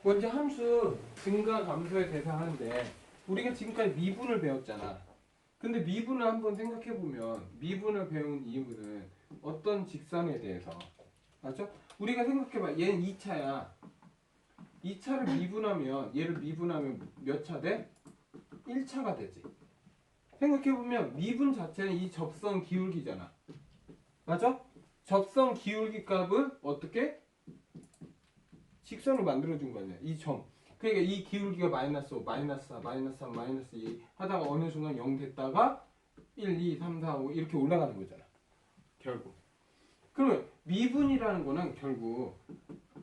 먼저 함수 증가 감소에 대해서 하는데 우리가 지금까지 미분을 배웠잖아. 근데 미분을 한번 생각해보면 미분을 배운 이유는 어떤 직선에 대해서 맞죠? 우리가 생각해봐. 얘는 2차야. 2차를 미분하면 얘를 미분하면 몇 차 돼? 1차가 되지. 생각해보면 미분 자체는 이 접선 기울기잖아. 맞아? 접선 기울기 값을 어떻게? 직선을 만들어준 거 아니야. 이 점. 그러니까 이 기울기가 마이너스 5, 마이너스 4, 마이너스 3, 마이너스 2 하다가 어느 순간 0 됐다가 1, 2, 3, 4, 5 이렇게 올라가는 거잖아. 결국. 그러면 미분이라는 거는 결국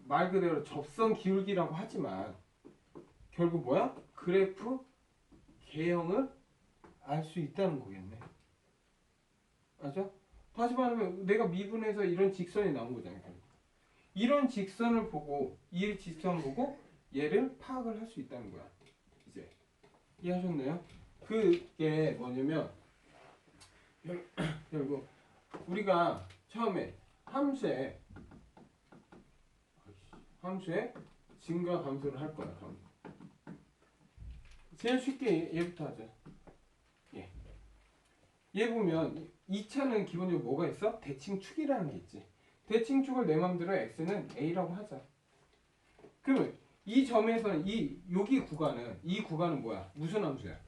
말 그대로 접선 기울기라고 하지만 결국 뭐야? 그래프 개형을 알 수 있다는 거겠네. 맞아? 다시 말하면 내가 미분해서 이런 직선이 나온 거잖아요. 결국. 이런 직선을 보고 이 직선 보고 얘를 파악을 할 수 있다는 거야. 이제 이해하셨나요? 그게 뭐냐면 결국 우리가 처음에 함수에 증가 감소를 할 거야. 그럼 제일 쉽게 얘부터 하자. 얘 보면 2차는 기본적으로 뭐가 있어? 대칭축이라는 게 있지. 대칭축을 내 맘대로 x는 a라고 하자. 그러면 이 점에서는 여기 구간은 이 구간은 뭐야? 무슨 함수야?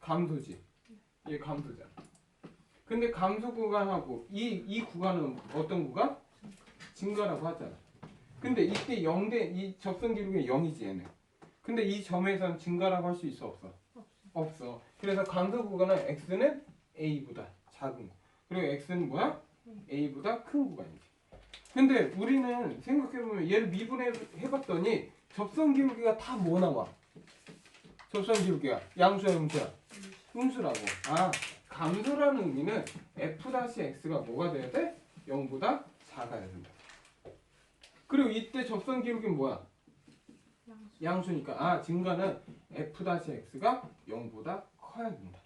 감소지. 얘 감소잖아. 근데 감소 구간하고 이 구간은 어떤 구간? 증가라고 하잖아. 근데 이때 0대 이 접선 기울기는 0이지 얘는. 근데 이 점에서는 증가라고 할 수 있어 없어? 없어. 그래서 감소 구간은 x는 a보다 작은 거. 그리고 x는 뭐야? a보다 큰 구간이지. 근데 우리는 생각해보면 얘를 미분해봤더니 접선 기울기가 다 뭐 나와? 접선 기울기가 양수야 음수야? 음수라고. 아, 감소라는 의미는 f-x가 뭐가 돼야 돼? 0보다 작아야 된다. 그리고 이때 접선 기울기는 뭐야? 양수니까 아, 증가는 f-x가 0보다 커야 된다.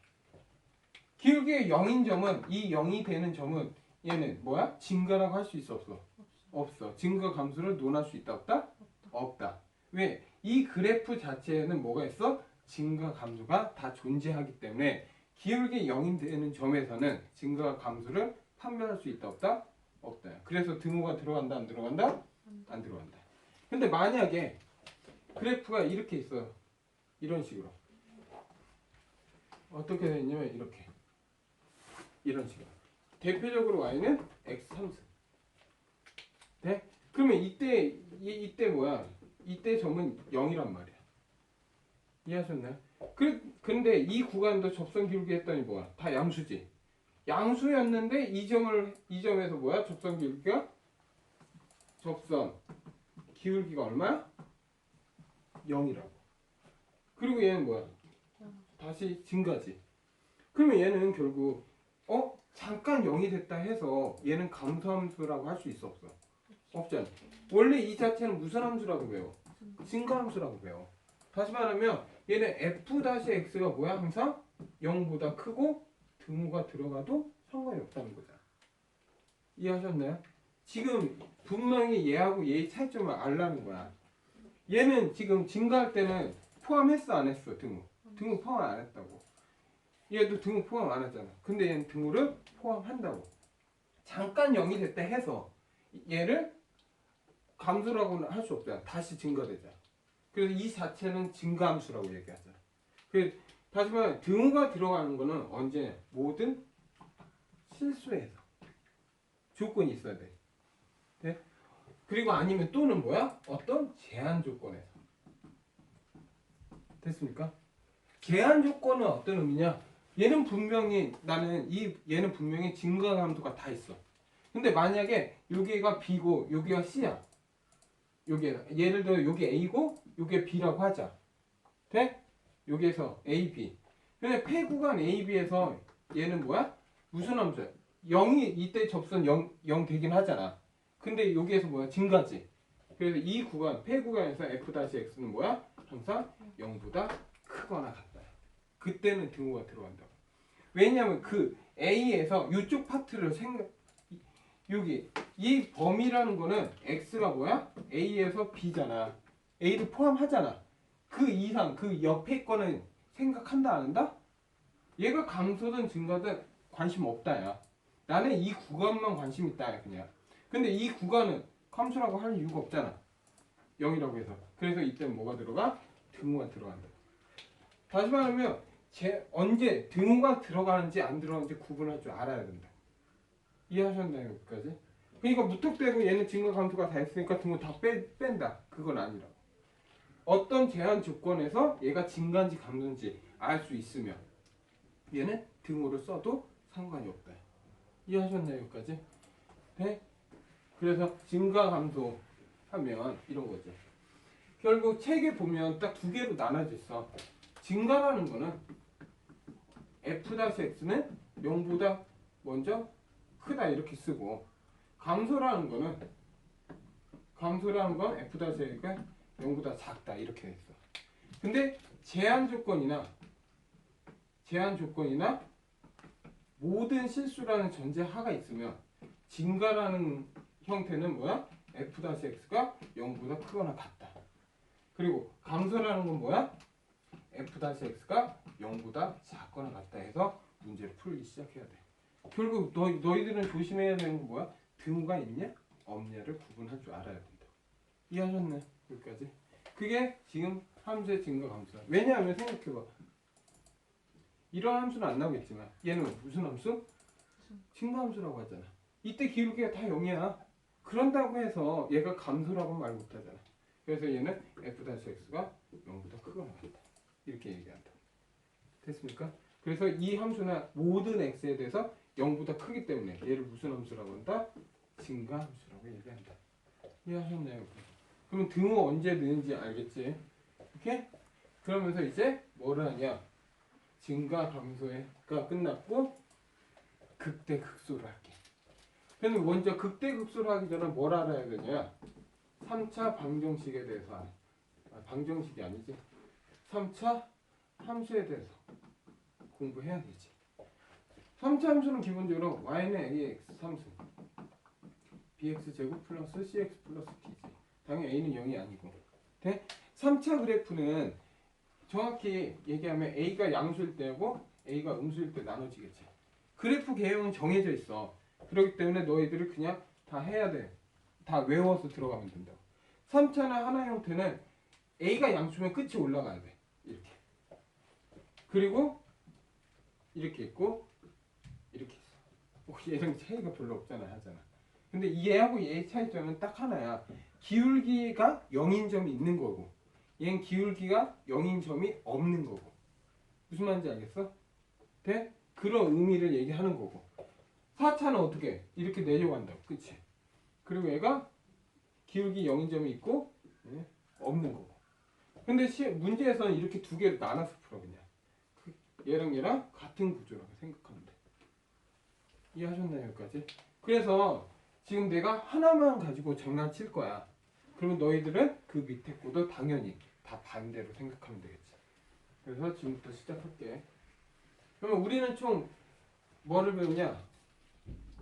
기울기의 0인 점은 이 0이 되는 점은 얘는 뭐야? 증가라고 할 수 있어 없어? 없어. 증가 감소를 논할 수 있다 없다? 없다. 왜? 이 그래프 자체에는 뭐가 있어? 증가 감소가 다 존재하기 때문에 기울기 0이 되는 점에서는 증가 감소를 판별할 수 있다 없다? 없다. 그래서 등호가 들어간다 안 들어간다? 안 들어간다. 근데 만약에 그래프가 이렇게 있어요. 이런 식으로. 어떻게 되냐면 이렇게. 이런 식으로. 대표적으로 y는 x3승. 네? 그러면 이때 뭐야? 이때 점은 0이란 말이야. 이해하셨나요? 근데 이 구간도 접선 기울기 했더니 뭐야? 다 양수지. 양수였는데 이 점에서 뭐야? 접선 기울기가 얼마야? 0이라고. 그리고 얘는 뭐야? 다시 증가지. 그러면 얘는 결국 잠깐 0이 됐다 해서 얘는 감소함수라고 할 수 있어 없어? 없잖아. 원래 이 자체는 무슨 함수라고 배워? 증가함수라고 배워. 다시 말하면 얘는 f-x가 뭐야? 항상 0보다 크고 등호가 들어가도 상관이 없다는 거잖아. 이해하셨나요? 지금 분명히 얘하고 얘의 차이점을 알라는 거야. 얘는 지금 증가할 때는 포함했어 안 했어? 등호 포함 안 했다고. 얘도 등호 포함 안 했잖아. 근데 얘는 등호를 포함한다고. 잠깐 0이 됐다 해서 얘를 감소라고는 할 수 없잖아. 다시 증가되잖아. 그래서 이 자체는 증가함수라고 얘기하잖아. 그래서 다시 말하면 등호가 들어가는 거는 언제 모든 실수에서 조건이 있어야 돼. 네? 그리고 아니면 또는 뭐야? 어떤 제한 조건에서. 됐습니까? 제한 조건은 어떤 의미냐? 얘는 분명히 얘는 분명히 증가감도가 다 있어. 근데 만약에 여기가 B고 여기가 C야. 예를 들어 여기 A고 여기 B라고 하자. 돼? 여기에서 A, B. 근데 폐구간 A, B에서 얘는 뭐야? 무슨 함수야? 0이 이때 접선 0 되긴 하잖아. 근데 여기에서 뭐야? 증가지. 그래서 이 구간, 폐구간에서 f-x는 뭐야? 항상 0보다 크거나 같다. 그때는 등호가 들어간다고. 왜냐면 그 A에서 이쪽 파트를 여기 이 범위라는 거는 x가 뭐야? A에서 B잖아. A를 포함하잖아. 그 이상 그 옆에 거는 생각한다 안 한다? 얘가 감소든 증가든 관심 없다 야. 나는 이 구간만 관심 있다 야 그냥. 근데 이 구간은 함수라고 할 이유가 없잖아. 0이라고 해서. 그래서 이때 뭐가 들어가? 등호가 들어간다. 다시 말하면 언제 등호가 들어가는지 안 들어가는지 구분할 줄 알아야 된다. 이해하셨나요? 여기까지? 그러니까 무턱대고 얘는 증가 감소가 다 했으니까 등호 다 뺀다. 그건 아니라고. 어떤 제한 조건에서 얘가 증가인지 감소인지 알 수 있으면 얘는 등호를 써도 상관이 없다. 이해하셨나요? 여기까지? 네? 그래서 증가 감소 하면 이런 거지. 결국 책에 보면 딱 두 개로 나눠져 있어. 증가라는 거는 f-x는 0보다 먼저 크다 이렇게 쓰고, 감소라는 건 f-x가 0보다 작다 이렇게 돼 있어. 근데 제한 조건이나 모든 실수라는 전제하가 있으면 증가라는 형태는 뭐야? f-x가 0보다 크거나 같다. 그리고 감소라는 건 뭐야? f-x가 0보다 작거나 같다 해서 문제를 풀기 시작해야 돼. 결국 너희들은 조심해야 되는 건 뭐야? 등호가 있냐? 없냐를 구분할 줄 알아야 된다. 이해하셨네? 여기까지. 그게 지금 함수의 증가 감소야. 왜냐하면 생각해봐. 이런 함수는 안 나오겠지만 얘는 무슨 함수? 증가 함수라고 하잖아. 이때 기울기가 다 0이야. 그런다고 해서 얘가 감소라고 말 못하잖아. 그래서 얘는 f-x가 0보다 크거나 같다. 이렇게 얘기한다. 됐습니까? 그래서 이 함수는 모든 x에 대해서 0보다 크기 때문에 얘를 무슨 함수라고 한다? 증가 함수라고 얘기한다. 이해하셨나요? 그러면 등호 언제 넣는지 알겠지? 이렇게? 그러면서 이제 뭐를 하냐? 증가 감소가 끝났고 극대 극소를 할게. 근데 먼저 극대 극소를 하기 전에 뭘 알아야 되냐? 3차 방정식에 대해서 방정식이 아니지. 3차 함수에 대해서 공부해야 되지. 3차 함수는 기본적으로 y는 ax 3승 bx제곱 플러스 cx 플러스 t지. 당연히 a는 0이 아니고. 네? 3차 그래프는 정확히 얘기하면 a가 양수일 때고 a가 음수일 때 나눠지겠지. 그래프 개형은 정해져 있어. 그렇기 때문에 너희들이 그냥 다 해야 돼. 다 외워서 들어가면 된다고. 3차나 하나 형태는 a가 양수면 끝이 올라가야 돼. 이렇게. 그리고 이렇게 있고 이렇게 있어. 얘랑 차이가 별로 없잖아 하잖아. 근데 얘하고 얘의 차이점은 딱 하나야. 기울기가 0인 점이 있는 거고 얘는 기울기가 0인 점이 없는 거고. 무슨 말인지 알겠어? 돼? 그런 의미를 얘기하는 거고. 4차는 어떻게? 이렇게 내려간다고. 그치? 그리고 얘가 기울기 0인 점이 있고 없는 거고. 근데 문제에서는 이렇게 두 개를 나눠서 풀어 그냥. 얘랑 같은 구조라고 생각하면 돼. 이해하셨나요? 여기까지? 그래서 지금 내가 하나만 가지고 장난칠 거야. 그러면 너희들은 그 밑에 거도 당연히 다 반대로 생각하면 되겠지. 그래서 지금부터 시작할게. 그러면 우리는 총 뭐를 배우냐?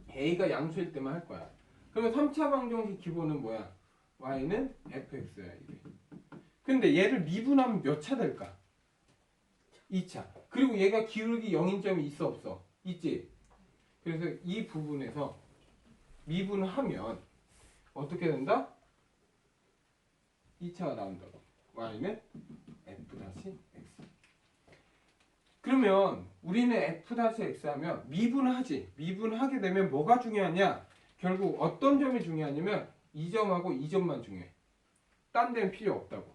a가 양수일 때만 할 거야. 그러면 3차 방정식 기본은 뭐야? y는 fx야 이게. 근데 얘를 미분하면 몇 차 될까? 2차. 그리고 얘가 기울기 0인 점이 있어 없어? 있지? 그래서 이 부분에서 미분을 하면 어떻게 된다? 2차가 나온다고. y는 f-x. 그러면 우리는 f-x 하면 미분을 하지. 미분을 하게 되면 뭐가 중요하냐? 결국 어떤 점이 중요하냐면 이 점하고 이 점만 중요해. 딴 데는 필요 없다고.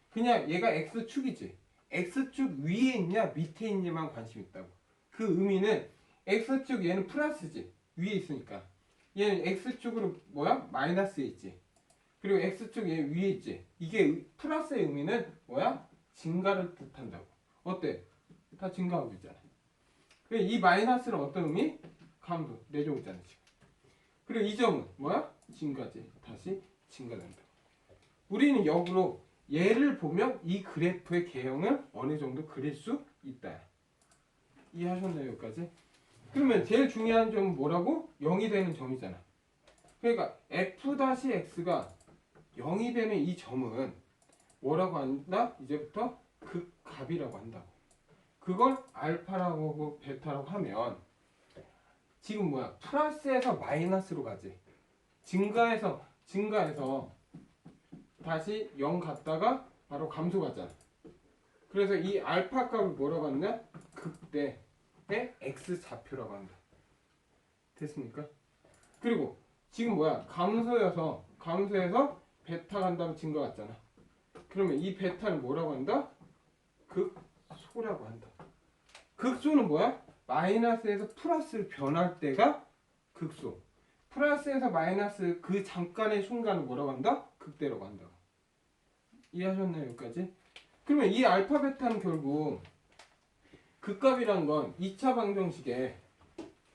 그냥 얘가 x축이지. x축 위에 있냐 밑에 있냐만 관심 있다고. 그 의미는 x축 얘는 플러스지. 위에 있으니까. 얘는 x축으로 뭐야? 마이너스에 있지. 그리고 x축 얘 위에 있지. 이게 플러스의 의미는 뭐야? 증가를 뜻한다고. 어때? 다 증가하고 있잖아. 이 마이너스는 어떤 의미? 감소. 내려오고 있잖아 지금. 그리고 이 점은 뭐야? 증가지. 다시 증가된다. 우리는 역으로 얘를 보면 이 그래프의 개형을 어느 정도 그릴 수 있다. 이해하셨나요? 여기까지? 그러면 제일 중요한 점은 뭐라고? 0이 되는 점이잖아. 그러니까 f-x가 0이 되는 이 점은 뭐라고 한다? 이제부터 극값이라고 한다고. 그걸 알파라고 하고 베타라고 하면 지금 뭐야? 플러스에서 마이너스로 가지. 증가해서 다시 0 갔다가 바로 감소 가잖아. 그래서 이 알파 값을 뭐라고 하느냐? 극대의 x 좌표라고 한다. 됐습니까? 그리고 지금 뭐야? 감소해서 베타 간다면 증가 같잖아. 그러면 이 베타는 뭐라고 한다? 극소라고 한다. 극소는 뭐야? 마이너스에서 플러스를 변할 때가 극소. 플러스에서 마이너스 그 잠깐의 순간을 뭐라고 한다? 극대라고 한다. 이해하셨나요? 여기까지? 그러면 이 알파 베타는 결국 극값이란 건 2차 방정식에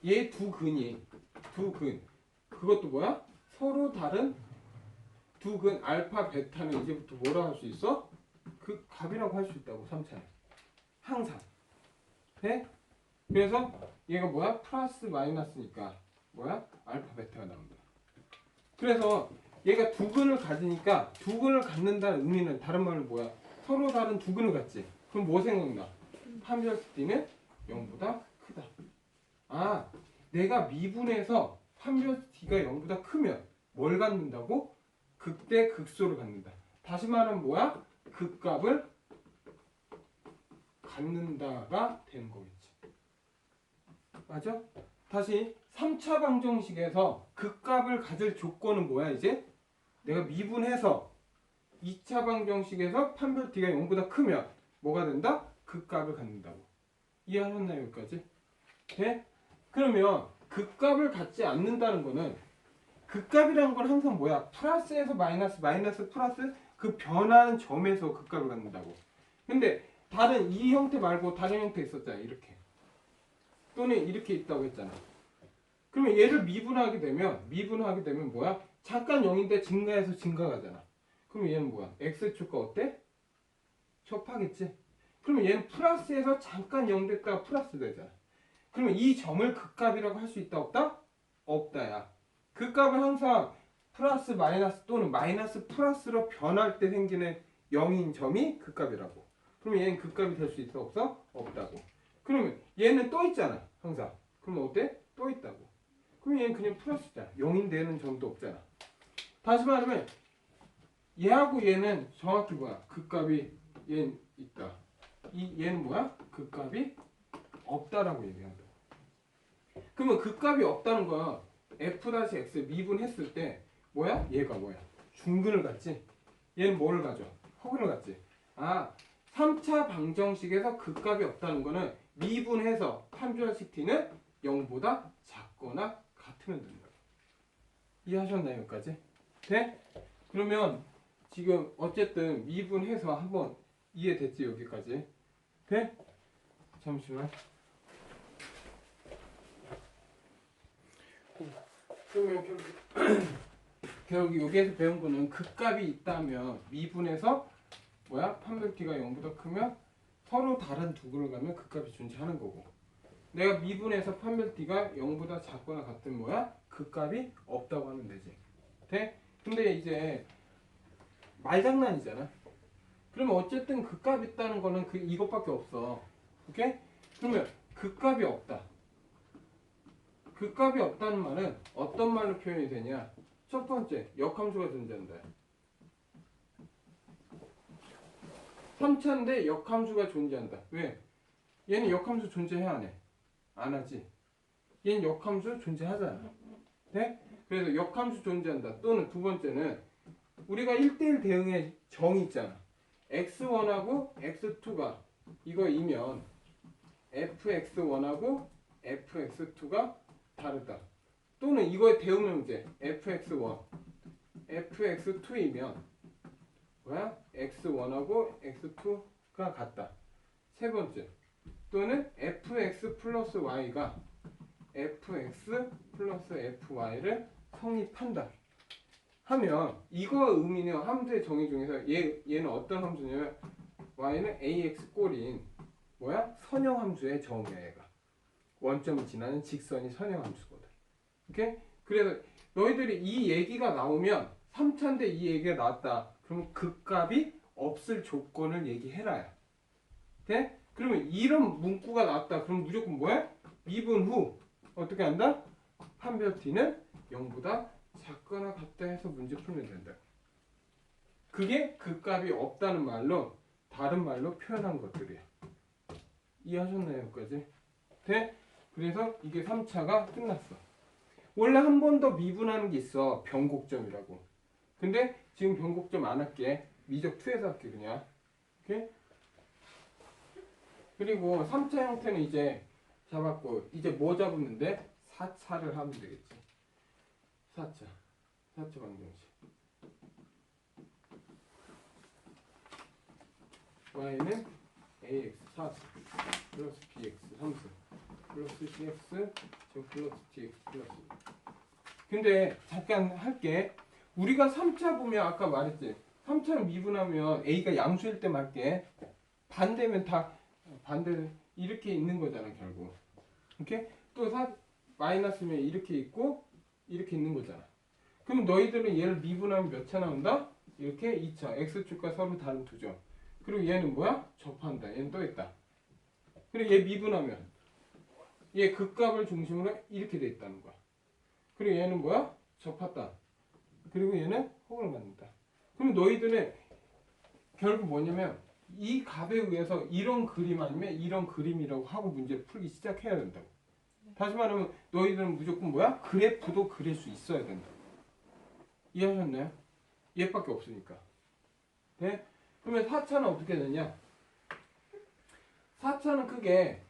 얘 두 근 그것도 뭐야? 서로 다른 두 근 알파 베타는 이제부터 뭐라 할 수 있어? 극값이라고 할 수 있다고 3차는 항상. 네? 그래서 얘가 뭐야? 플러스 마이너스니까 뭐야? 알파 베타가 나온다. 그래서 얘가 두 근을 가지니까 두 근을 갖는다는 의미는 다른 말로 뭐야? 서로 다른 두 근을 갖지. 그럼 뭐 생각나? 판별식 D는 0보다 크다. 아, 내가 미분해서 판별식 D가 0보다 크면 뭘 갖는다고? 극대 극소를 갖는다. 다시 말하면 뭐야? 극값을 갖는다가 되는 거겠지. 맞아? 다시 3차 방정식에서 극값을 가질 조건은 뭐야 이제? 내가 미분해서 2차 방정식에서 판별 D가 0보다 크면 뭐가 된다? 극값을 갖는다고. 이해하셨나요? 여기까지? 네? 그러면 극값을 갖지 않는다는 거는 극값이라는 건 항상 뭐야? 플러스에서 마이너스, 마이너스 플러스 그 변하는 점에서 극값을 갖는다고. 근데 다른 이 형태 말고 다른 형태 있었잖아. 이렇게. 또는 이렇게 있다고 했잖아. 그러면 얘를 미분하게 되면 뭐야? 잠깐 0인데 증가해서 증가가잖아. 그럼 얘는 뭐야? x축과 어때? 접하겠지. 그러면 얘는 플러스에서 잠깐 0 됐다가 플러스 되잖아. 그러면 이 점을 극값이라고 할 수 있다 없다? 없다야. 극값은 항상 플러스 마이너스 또는 마이너스 플러스로 변할 때 생기는 0인 점이 극값이라고. 그러면 얘는 극값이 될 수 있어 없어? 없다고. 그러면 얘는 또 있잖아. 항상. 그러면 어때? 또 있다고. 그럼 얘는 그냥 플러스잖아. 0인 되는 점도 없잖아. 다시 말하면 얘하고 얘는 정확히 뭐야? 극값이 얘는 있다. 얘는 뭐야? 극값이 없다라고 얘기한다. 그러면 극값이 없다는 거야. f-x 미분했을 때 뭐야? 얘가 뭐야? 중근을 갖지? 얘는 뭐를 가져? 허근을 갖지? 아, 3차 방정식에서 극값이 없다는 거는 미분해서 판별식 T는 0보다 작거나 같으면 된다. 이해하셨나요? 여기까지? 네? 그러면 지금 어쨌든 미분해서 한번 이해됐지? 여기까지? 네? 잠시만. 그러면 결국 여기에서 배운 거는 극값이 있다면 미분해서 뭐야? 판별 T가 0보다 크면 서로 다른 두 근을 가면 극값이 존재하는 거고, 내가 미분해서 판별 T가 0보다 작거나 같은 뭐야? 극값이 없다고 하면 되지. 돼? 근데 이제 말장난이잖아. 그러면 어쨌든 극값이 있다는 거는 이것밖에 없어. 오케이? 그러면 극값이 없다. 극값이 없다는 말은 어떤 말로 표현이 되냐? 첫 번째, 역함수가 존재한다. 3차인데 역함수가 존재한다. 왜? 얘는 역함수 존재해야 안 해? 안 하지. 얘는 역함수 존재하잖아. 네? 그래서 역함수 존재한다. 또는 두 번째는 우리가 1대1 대응의 정의 있잖아. x1하고 x2가 이거이면 fx1하고 fx2가 다르다. 또는 이거의 대응 문제 fx1, fx2이면 뭐야? x1하고 x2가 같다. 세 번째, 또는 fx 플러스 y가 fx 플러스 fy를 성립한다. 하면 이거 의미는 함수의 정의 중에서 얘는 어떤 함수냐면 y는 ax 꼴인 뭐야? 선형 함수의 정의야. 얘가 원점을 지나는 직선이 선형 함수거든. 오케이? 그래서 너희들이 이 얘기가 나오면 3차인데 이 얘기가 나왔다. 그럼 극값이 없을 조건을 얘기해라. 돼? 그러면 이런 문구가 나왔다. 그럼 무조건 뭐야? 미분 후 어떻게 한다? 판별 t는 0보다 작거나 같다 해서 문제 풀면 된다. 그게 그 값이 없다는 말로 다른 말로 표현한 것들이야. 이해하셨나요? 여기까지? 돼? 그래서 이게 3차가 끝났어. 원래 한 번 더 미분하는 게 있어. 변곡점이라고. 근데 지금 변곡점 안 할게. 미적 2에서 할게 그냥. 오케이? 그리고 3차 형태는 이제 잡았고 이제 뭐 잡았는데? 4차를 하면 되겠지. 4차. 4차 방정식. y는 ax 4수 플러스 bx 3수 플러스 cx 지금 플러스 tx 플러스. 근데 잠깐 할게. 우리가 3차 보면 아까 말했지. 3차를 미분하면 a가 양수일 때만 할게. 반대면 다 반대 이렇게 있는 거잖아 결국. 오케이? 또 마이너스면 이렇게 있고 이렇게 있는 거잖아. 그럼 너희들은 얘를 미분하면 몇 차 나온다? 이렇게 2차. x축과 서로 다른 두 점. 그리고 얘는 뭐야? 접한다. 얘는 또 있다. 그리고 얘 미분하면 얘 극값을 중심으로 이렇게 돼 있다는 거야. 그리고 얘는 뭐야? 접했다. 그리고 얘는 허공을 갖는다. 그럼 너희들은 결국 뭐냐면 이 값에 의해서 이런 그림 아니면 이런 그림이라고 하고 문제 풀기 시작해야 된다고. 다시 말하면 너희들은 무조건 뭐야? 그래프도 그릴 수 있어야 된다. 이해하셨나요? 얘밖에 없으니까. 네? 그러면 4차는 어떻게 되냐? 4차는 크게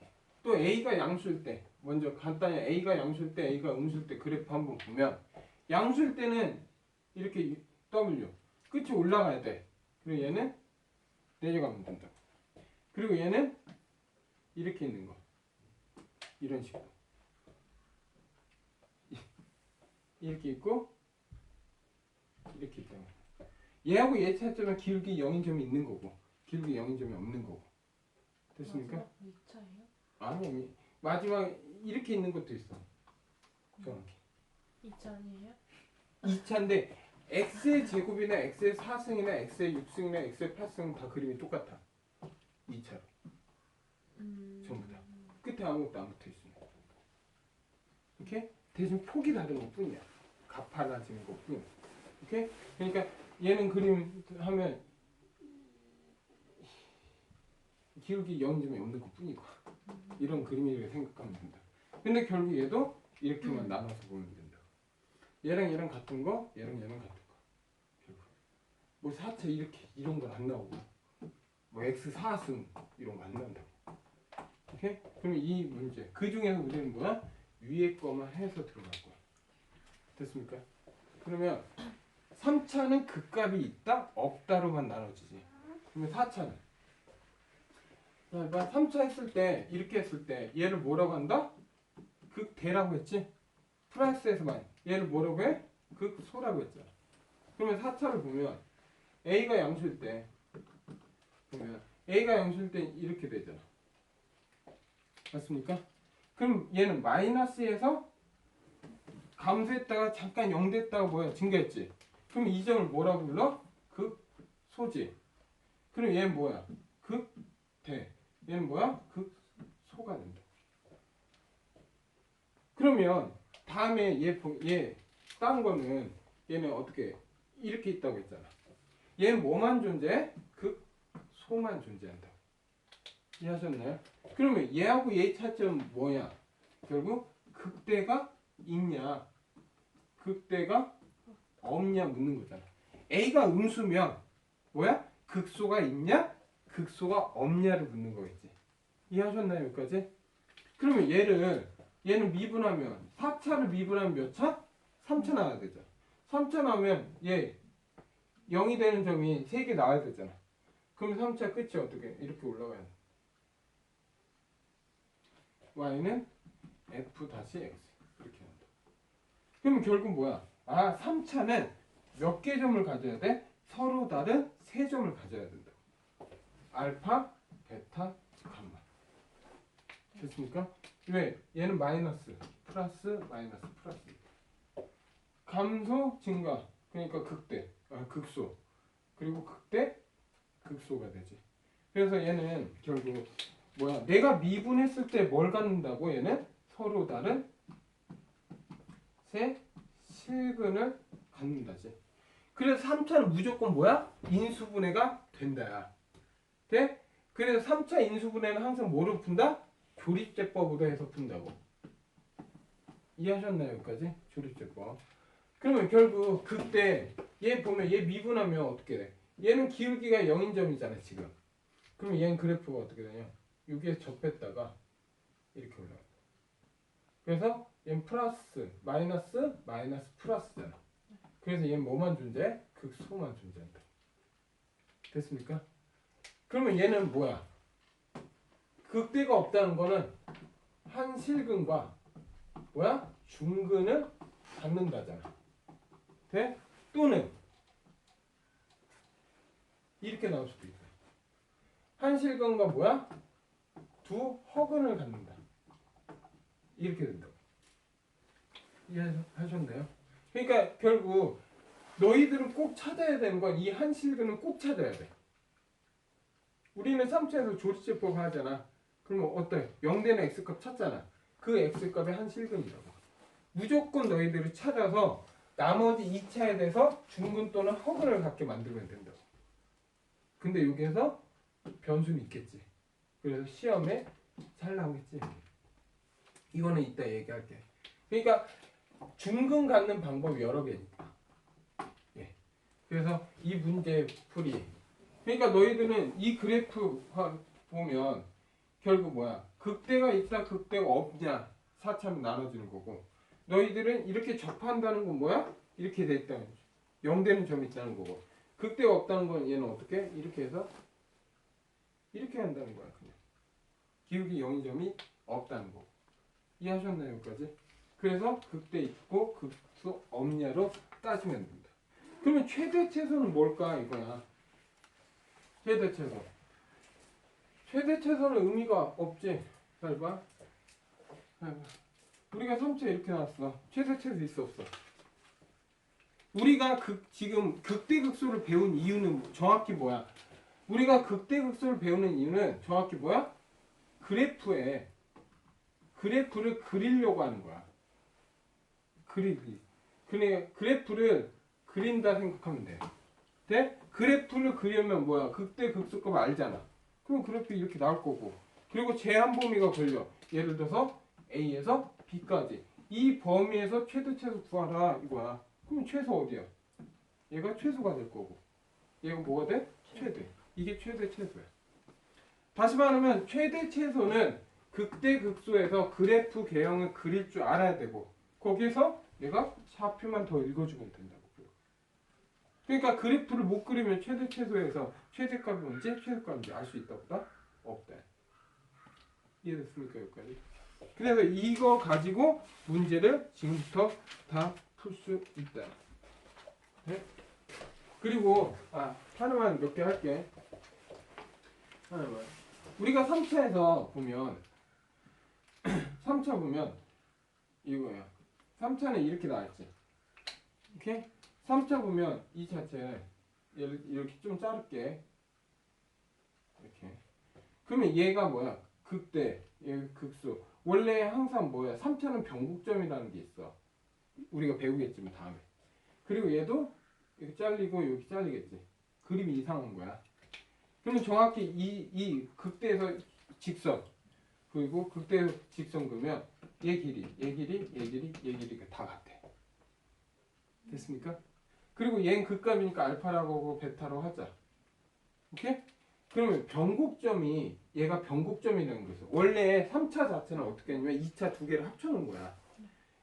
또 A가 양수일 때 먼저 간단히 A가 양수일 때 A가 음수일 때 그래프 한번 보면 양수일 때는 이렇게 W 끝이 올라가야 돼. 그리고 얘는 내려가면 된다. 그리고 얘는 이렇게 있는 거 이런 식으로 이렇게 있고 이렇게 있다. 얘하고 얘 차이점은 기울기 0인 점이 있는 거고 기울기 0인 점이 없는 거고. 됐습니까? 2차예요? 아니 마지막 이렇게 있는 것도 있어. 정확히 2차 아니에요? 2차인데 x의 제곱이나 x의 4승이나 x의 6승이나 x의 8승 다 그림이 똑같아. 2차로 전부 다 끝에 아무것도 안 붙어 있습니다. 오케이? 대신 폭이 다른 것 뿐이야. 가파라지는 것 뿐. 오케이? 그러니까 얘는 그림 하면 기울기 0점이 없는 것 뿐이고 이런 그림이라고 생각하면 된다. 근데 결국 얘도 이렇게만 나눠서 보면 된다. 얘랑 얘랑 같은 거, 얘랑 얘랑 같은 거. 결국 뭐 4차 이렇게 이런 건 안 나오고 뭐 x 4승 이런 거 안 나온다고. 오케이? 그럼 이 문제 그 중에서 우리는 뭐야? 위에 거만 해서 들어갈 거야. 됐습니까? 그러면 3차는 극값이 있다, 없다로만 나눠지지. 그러면 4차는 3차 했을 때 이렇게 했을 때 얘를 뭐라고 한다? 극대라고 했지? 플러스에서만 얘를 뭐라고 해? 극소라고 했잖아. 그러면 4차를 보면 A가 양수일 때 보면 A가 양수일 때 이렇게 되잖아. 맞습니까? 그럼 얘는 마이너스에서 감소했다가 잠깐 0 됐다가 뭐야? 증가했지? 그럼 이 점을 뭐라고 불러? 극소지. 그럼 얘는 뭐야? 극대. 얘는 뭐야? 극소가 된다. 그러면 다음에 얘 다른 거는 얘는 어떻게 이렇게 있다고 했잖아. 얘는 뭐만 존재해? 극소만 존재한다. 이해하셨나요? 그러면 얘하고 얘의 차이점은 뭐냐? 결국 극대가 있냐 극대가 없냐 묻는 거잖아. A가 음수면 뭐야? 극소가 있냐 극소가 없냐를 묻는 거겠지. 이해하셨나요? 여기까지? 그러면 얘는 미분하면 4차를 미분하면 몇 차? 3차 나와야 되죠. 3차 나오면 얘 0이 되는 점이 3개 나와야 되잖아. 그럼 3차 끝이 어떻게? 이렇게 올라가야 돼. y는 f-x 이렇게 한다. 그러면 결국 뭐야? 3차는 몇 개 점을 가져야 돼? 서로 다른 3점을 가져야 된다. 알파, 베타, 감마. 됐습니까? 왜? 얘는 마이너스, 플러스, 마이너스, 플러스. 감소, 증가. 그러니까 극대, 극소. 그리고 극대, 극소가 되지. 그래서 얘는 결국 뭐야? 내가 미분했을 때 뭘 갖는다고? 얘는 서로 다른 세 실근을 갖는다지. 그래서 3차는 무조건 뭐야? 인수분해가 된다야. 돼? 그래서 3차 인수분해는 항상 뭐로 푼다? 조립제법으로 해서 푼다고. 이해하셨나요? 여기까지? 조립제법. 그러면 결국 그때 얘 보면 얘 미분하면 어떻게 돼? 얘는 기울기가 0인 점이잖아 지금. 그럼 얘는 그래프가 어떻게 되냐? 여기에 접했다가 이렇게 올라가. 그래서 얘는 플러스, 마이너스, 마이너스, 플러스잖아. 그래서 얘는 뭐만 존재해? 극소만 존재한다. 됐습니까? 그러면 얘는 뭐야? 극대가 없다는 거는 한 실근과 뭐야? 중근을 갖는다잖아. 돼? 또는 이렇게 나올 수도 있다. 한 실근과 뭐야? 두 허근을 갖는다. 이렇게 된다고. 이해하셨나요? 그러니까 결국 너희들은 꼭 찾아야 되는 건 이 한 실근은 꼭 찾아야 돼. 우리는 3차에서 조립제법 하잖아. 그러면 어때? 0되는 x값 찾잖아. 그 x값의 한 실근이라고. 무조건 너희들이 찾아서 나머지 2차에 대해서 중근 또는 허근을 갖게 만들면 된다고. 근데 여기에서 변수는 있겠지. 그래서 시험에 잘 나오겠지. 이거는 이따 얘기할게. 그러니까 중근 갖는 방법이 여러 개니까. 예. 그래서 이 문제 풀이. 그러니까 너희들은 이 그래프 보면 결국 뭐야? 극대가 있다, 극대가 없냐? 4차로 나눠지는 거고. 너희들은 이렇게 접한다는 건 뭐야? 이렇게 돼 있다는 거죠. 0되는 점이 있다는 거고. 극대가 없다는 건 얘는 어떻게? 이렇게 해서 이렇게 한다는 거야. 그냥. 기울기 0인 점이 없다는 거고. 이해하셨나요? 여기까지? 그래서 극대 있고 극소 없냐로 따지면 된다. 그러면 최대 최소는 뭘까? 이거야. 최대 최소. 최대 최소는 의미가 없지. 잘 봐. 우리가 3차 이렇게 나왔어. 최대 최소 있어 없어? 우리가 지금 극대극소를 배운 이유는 정확히 뭐야? 우리가 극대극소를 배우는 이유는 정확히 뭐야? 그래프를 그리려고 하는 거야. 그리기. 그래 그래프를 그린다 생각하면 돼. 돼? 그래프를 그리려면 뭐야? 극대극소값 알잖아. 그럼 그래프 이렇게 나올 거고. 그리고 제한 범위가 걸려. 예를 들어서 A에서 B까지. 이 범위에서 최대 최소 구하라 이거야. 그럼 최소 어디야? 얘가 최소가 될 거고. 얘가 뭐가 돼? 최대. 이게 최대 최소야. 다시 말하면 최대 최소는 극대극소에서 그래프 개형을 그릴 줄 알아야 되고 거기에서 얘가 좌표만 더 읽어주면 된다고. 그러니까 그래프를 못 그리면 최대 최소에서 최대값이 뭔지 최소값이 뭔지 알 수 있다 보다? 없다. 이해됐습니까? 여기까지? 그래서 이거 가지고 문제를 지금부터 다 풀 수 있다. 네? 그리고 하나만 몇 개 할게. 하나만. 우리가 3차에서 보면 3차 보면 이거야. 3차는 이렇게 나왔지. 오케이? 3차 보면 이 자체 이렇게 좀 자를게. 이렇게. 그러면 얘가 뭐야? 극대, 얘 극소. 원래 항상 뭐야? 3차는 변곡점이라는 게 있어. 우리가 배우겠지만 다음에. 그리고 얘도 이렇게 잘리고 여기 잘리겠지. 그림이 이상한 거야. 그러면 정확히 이 극대에서 직선 그리고 극대에서 직선 그러면 얘 길이, 얘 길이, 얘 길이, 얘 길이가 다 같아. 됐습니까? 그리고 얘는 극값이니까 알파라고 하고 베타로 하자. 오케이? 그러면 변곡점이 얘가 변곡점이라는 거죠. 원래 3차 자체는 어떻게 했냐면 2차 두 개를 합쳐놓은 거야.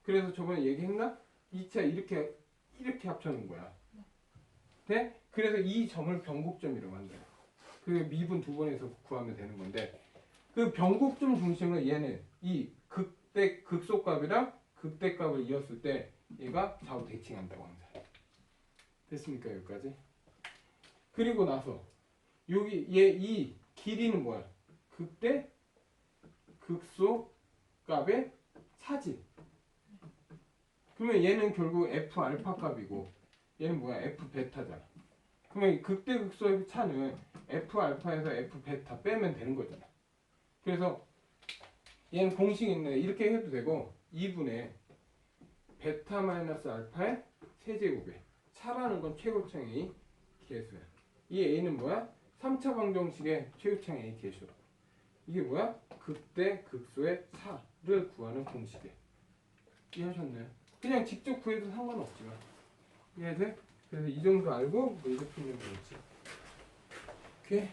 그래서 저번에 얘기했나? 2차 이렇게 합쳐놓은 거야. 네? 그래서 이 점을 변곡점이라고 한다. 그 미분 두 번에서 구하면 되는 건데 그 변곡점 중심으로 얘는 이 극소값이랑 극대값을 이었을 때 얘가 좌우 대칭한다고 합니다. 됐습니까? 여기까지? 그리고 나서 여기 얘 이 길이는 뭐야? 극대 극소 값의 차지. 그러면 얘는 결국 f 알파 값이고 얘는 뭐야? f 베타잖아. 그러면 이 극대극소의 차는 F 알파에서 F 베타 빼면 되는 거잖아. 그래서 얘는 공식 있네. 이렇게 해도 되고 2분의 베타 마이너스 알파의 세제곱에 차라는 건 최고창 A 계수야. 이 A는 뭐야? 3차 방정식의 최고창 A 계수라고. 이게 뭐야? 극대 극소의 차를 구하는 공식이야. 이해하셨나요? 그냥 직접 구해도 상관없지만 이해돼? 그래서 이 정도 알고 뭐 이렇게 풀면 되지. 오케이?